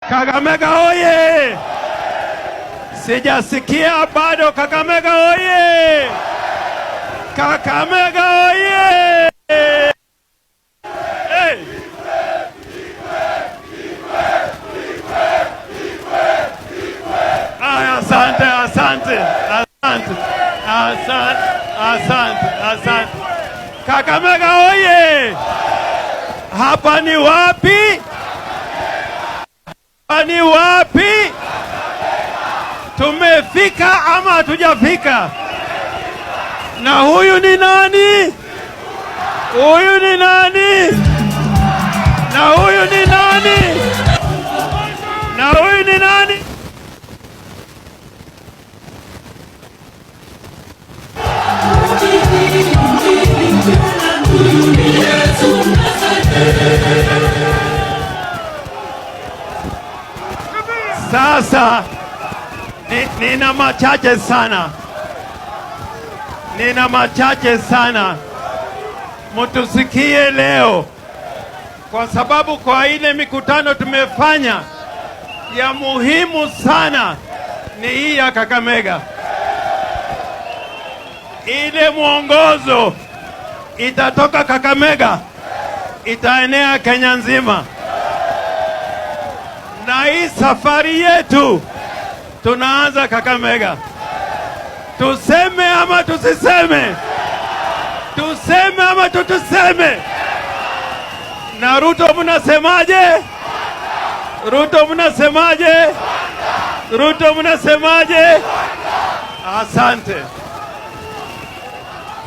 Kakamega oye! Sijasikia bado. Kakamega oye! Kakamega oye! Hey! Asante, asante, asante, asante, asante, asante. Kakamega oye! Hapa ni wapi? Hapa ni wapi? Tumefika ama hatujafika? Na huyu ni nani? Huyu ni nani? Na huyu ni nani? Na huyu ni nani? Sasa nina machache sana, mutusikie leo, kwa sababu kwa ile mikutano tumefanya ya muhimu sana ni hii ya Kakamega. Ile mwongozo itatoka Kakamega, itaenea Kenya nzima, na hii safari yetu tunaanza Kakamega. Tuseme ama tusiseme? Tuseme ama tutuseme? Na Ruto mnasemaje? Ruto mnasemaje? Ruto mnasemaje? Asante.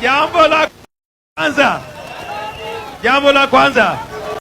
Jambo la kwanza